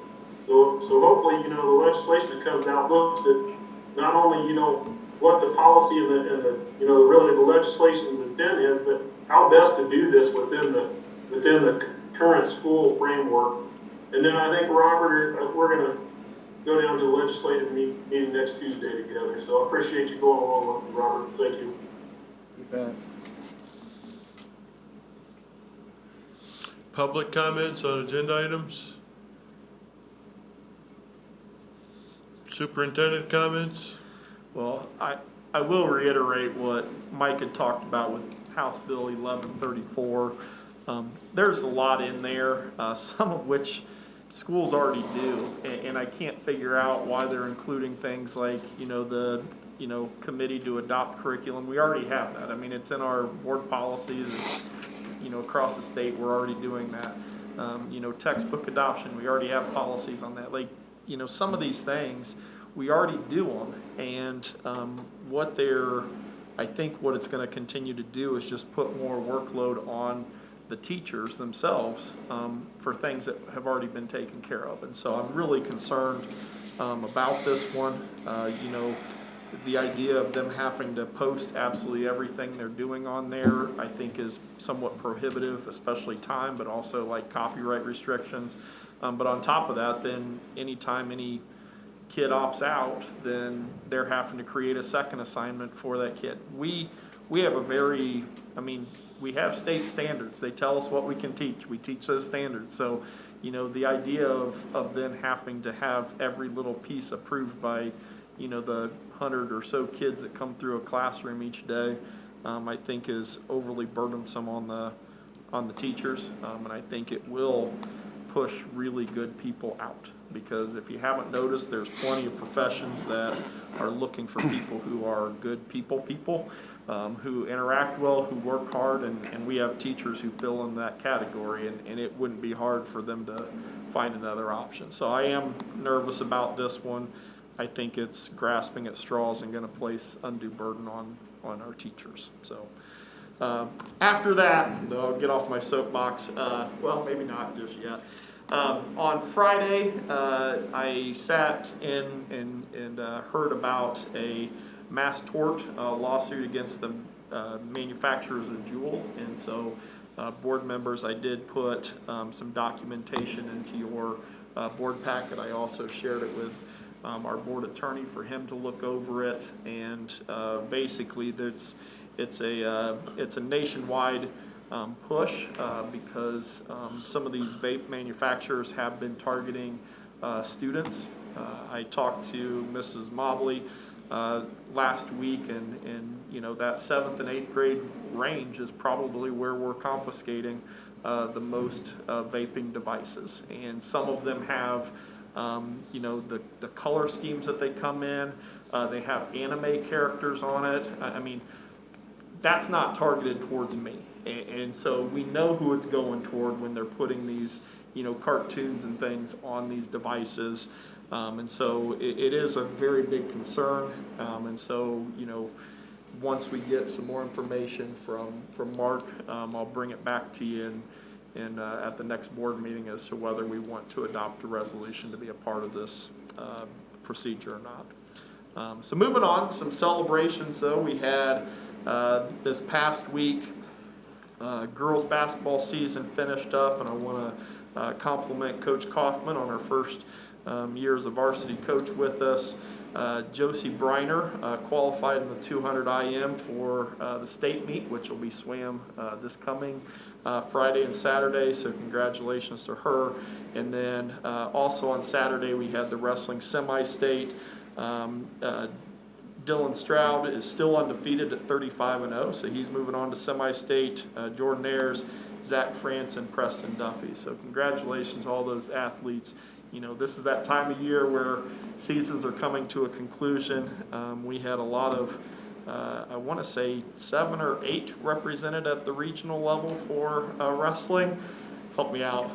So hopefully, the legislation that comes out looks at not only, what the policy and the really the legislation's intent is, but how best to do this within the current school framework. And then I think, Robert, we're going to go down to the legislative meeting next Tuesday together. So I appreciate you going along with me, Robert. Thank you. You bet. Public comments on agenda items? Superintendent comments? Well, I will reiterate what Mike had talked about with House Bill 1134. There's a lot in there, some of which schools already do, and I can't figure out why they're including things like, the committee to adopt curriculum. We already have that. I mean, it's in our board policies, across the state, we're already doing that. Textbook adoption, we already have policies on that. Like, some of these things, we already do them, and I think what it's going to continue to do is just put more workload on the teachers themselves for things that have already been taken care of. And so I'm really concerned about this one. The idea of them having to post absolutely everything they're doing on there, I think, is somewhat prohibitive, especially time, but also like copyright restrictions. But on top of that, then anytime any kid opts out, then they're having to create a second assignment for that kid. We have we have state standards. They tell us what we can teach. We teach those standards. So, the idea of then having to have every little piece approved by, the 100 or so kids that come through a classroom each day, I think is overly burdensome on the teachers. And I think it will push really good people out, because if you haven't noticed, there's plenty of professions that are looking for people who are good people, who interact well, who work hard, and we have teachers who fill in that category, and it wouldn't be hard for them to find another option. So I am nervous about this one. I think it's grasping at straws and going to place undue burden on our teachers. So after that, I'll get off my soapbox. Well, maybe not just yet. On Friday, I sat in and heard about a mass tort lawsuit against the manufacturers of Juul. And so, board members, I did put some documentation into your board packet. I also shared it with our board attorney for him to look over it. And basically, it's a nationwide push because some of these vape manufacturers have been targeting students. I talked to Mrs. Mobley last week, and that 7th and 8th grade range is probably where we're confiscating the most vaping devices. And some of them have the color schemes that they come in. They have anime characters on it. I mean, that's not targeted towards me. And so we know who it's going toward when they're putting these, cartoons and things on these devices. And so it is a very big concern. And so, once we get some more information from Mark, I'll bring it back to you and at the next board meeting as to whether we want to adopt a resolution to be a part of this procedure or not. So moving on, some celebrations though. We had this past week, girls basketball season finished up, and I want to compliment Coach Kaufman on her first year as a varsity coach with us. Josie Briner qualified in the 200 IM for the state meet, which will be swam this coming Friday and Saturday, so congratulations to her. And then also on Saturday, we had the wrestling semi-state. Dylan Stroud is still undefeated at 35-0, so he's moving on to semi-state. Jordan Ayers, Zach France, and Preston Duffy. So congratulations to all those athletes. You know, this is that time of year where seasons are coming to a conclusion. We had a lot of, I want to say 7 or 8 represented at the regional level for wrestling. Help me out.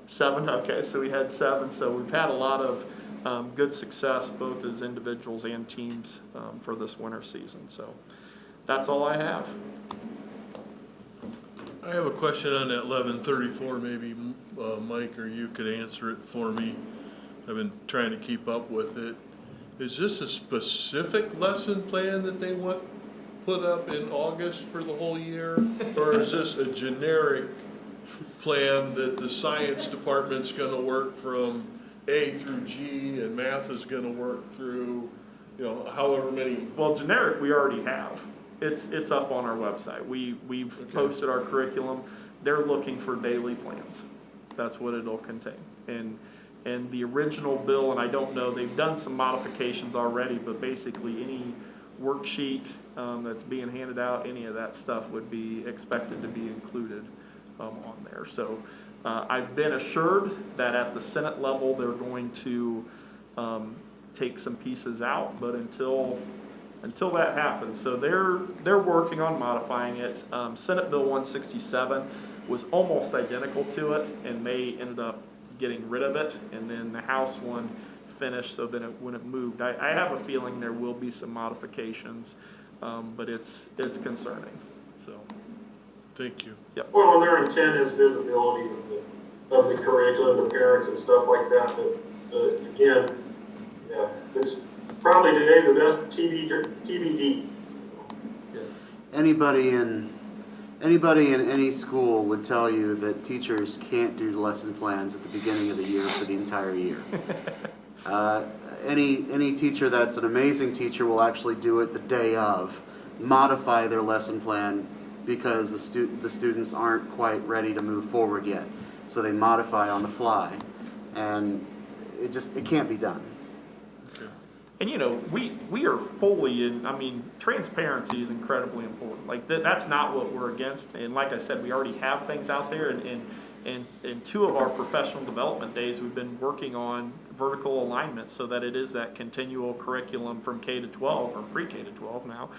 7? Okay, so we had 7. So we've had a lot of good success both as individuals and teams for this winter season. So that's all I have. I have a question on that 1134, maybe Mike or you could answer it for me. I've been trying to keep up with it. Is this a specific lesson plan that they want put up in August for the whole year? Or is this a generic plan that the science department's gonna work from A through G and math is gonna work through, you know, however many? Well, generic we already have. It's up on our website. We've posted our curriculum. They're looking for daily plans. That's what it'll contain. And the original bill, and I don't know, they've done some modifications already, but basically any worksheet that's being handed out, any of that stuff would be expected to be included on there. So I've been assured that at the Senate level they're going to take some pieces out, but until that happens. So they're working on modifying it. Senate Bill 167 was almost identical to it, and they ended up getting rid of it, and then the House one finished, so then when it moved, I have a feeling there will be some modifications, but it's concerning. So, thank you. Yep. Well, their intent is visibility of the curriculum to parents and stuff like that, but again, yeah, it's probably today the best TBD. Anybody in any school would tell you that teachers can't do lesson plans at the beginning of the year for the entire year. Any teacher that's an amazing teacher will actually do it the day of, modify their lesson plan because the students aren't quite ready to move forward yet. So they modify on the fly, and it can't be done. And you know, we are fully in, I mean, transparency is incredibly important. Like that's not what we're against. And like I said, we already have things out there, and in 2 of our professional development days, we've been working on vertical alignment so that it is that continual curriculum from K to 12 or pre-K to 12 now.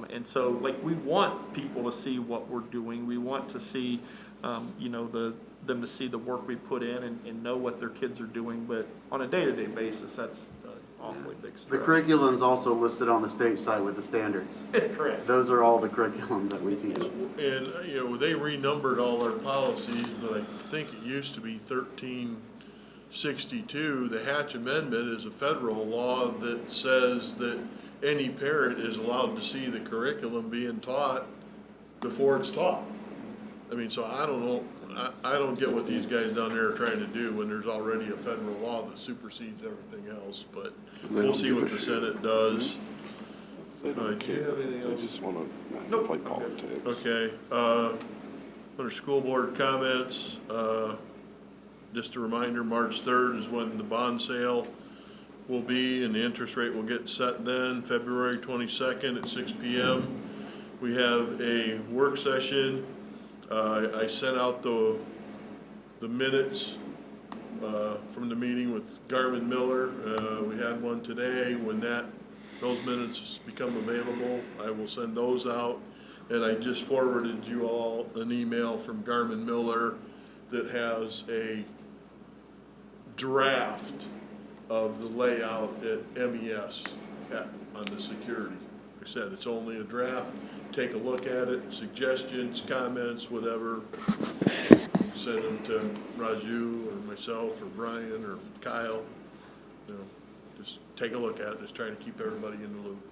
And so like we want people to see what we're doing. We want to see, you know, them to see the work we put in and know what their kids are doing. But on a day-to-day basis, that's awfully big stretch. The curriculum's also listed on the state site with the standards. Correct. Those are all the curriculum that we teach. And, you know, they renumbered all our policies, but I think it used to be 1362. The Hatch Amendment is a federal law that says that any parent is allowed to see the curriculum being taught before it's taught. I mean, so I don't know, I don't get what these guys down there are trying to do when there's already a federal law that supersedes everything else, but we'll see what the Senate does. They don't care, they just wanna play politics. Okay, under school board comments, just a reminder, March 3rd is when the bond sale will be, and the interest rate will get set then, February 22nd at 6 p.m. We have a work session. I sent out the minutes from the meeting with Garmin Miller. We had one today. When those minutes become available, I will send those out. And I just forwarded you all an email from Garmin Miller that has a draft of the layout at MES on the security. Like I said, it's only a draft. Take a look at it, suggestions, comments, whatever. Send them to Raju or myself or Brian or Kyle. You know, just take a look at it. Just trying to keep everybody in the loop.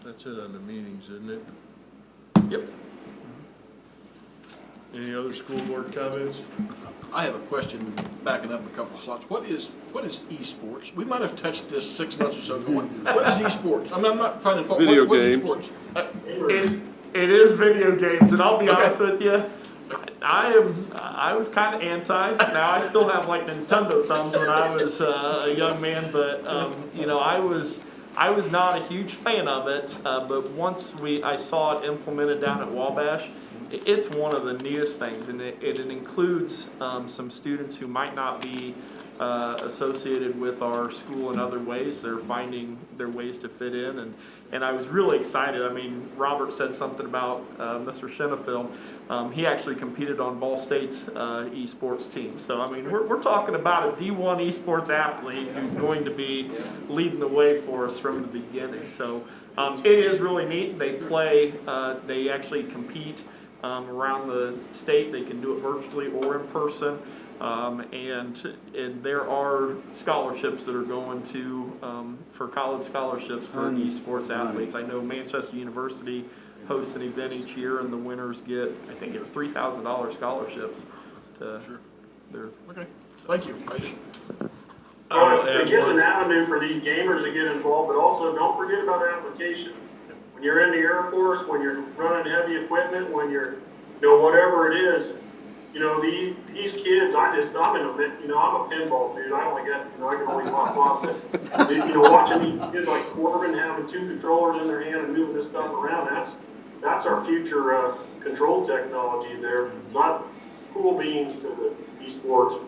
That's it on the meetings, isn't it? Yep. Any other school board comments? I have a question, backing up a couple of slots. What is esports? We might have touched this 6 months or so ago. What is esports? I mean, I'm not finding fault. Video What is games. esports? It is video games, and I'll be Okay. honest with you, I was kind of anti. Now I still have like Nintendo thumbs when I was a young man, but you know, I was not a huge fan of it. But once I saw it implemented down at Wabash, it's one of the neatest things, and it includes some students who might not be associated with our school in other ways. They're finding their ways to fit in, and I was really excited. I mean, Robert said something about Mr. Shennefield. He actually competed on Ball State's esports team. So, I mean, we're talking about a D1 esports athlete who's going to be leading the way for us from the beginning. So, it is really neat. They play, they actually compete around the state. They can do it virtually or in person. And there are scholarships that are going to, for college scholarships for esports athletes. I know Manchester University hosts an event each year, and the winners get, I think it's $3,000 scholarships to their. Okay, thank you. It gives an avenue for these gamers to get involved, but also don't forget about application. When you're in the Air Force, when you're running heavy equipment, when you're, whatever it is, these kids, I'm in a, I'm a pinball dude. I only got, I can only pop off. But, watching these kids like Corbin having 2 controllers in their hand and moving this stuff around, that's our future control technology there. Not cool beans to the esports.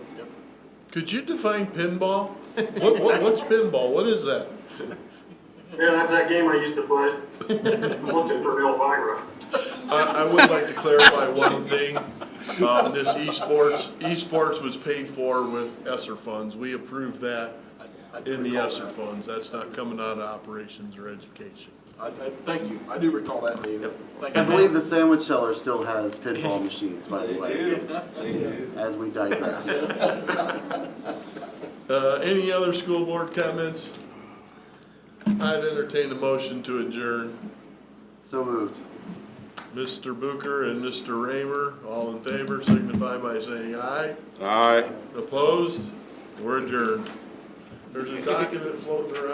Could you define pinball? What's pinball? What is that? Yeah, that's that game I used to play. I'm looking for Elvira. I would like to clarify one thing. This esports was paid for with ESSER funds. We approved that in the ESSER funds. That's not coming out of operations or education. Thank you. I do recall that, Dave. I believe the sandwich seller still has pinball machines, by the way. As we digress. Any other school board comments? I'd entertain a motion to adjourn. So moved. Mr. Booker and Mr. Raymer, all in favor, signify by saying aye. Aye. Opposed? We're adjourned. There's a document floating around.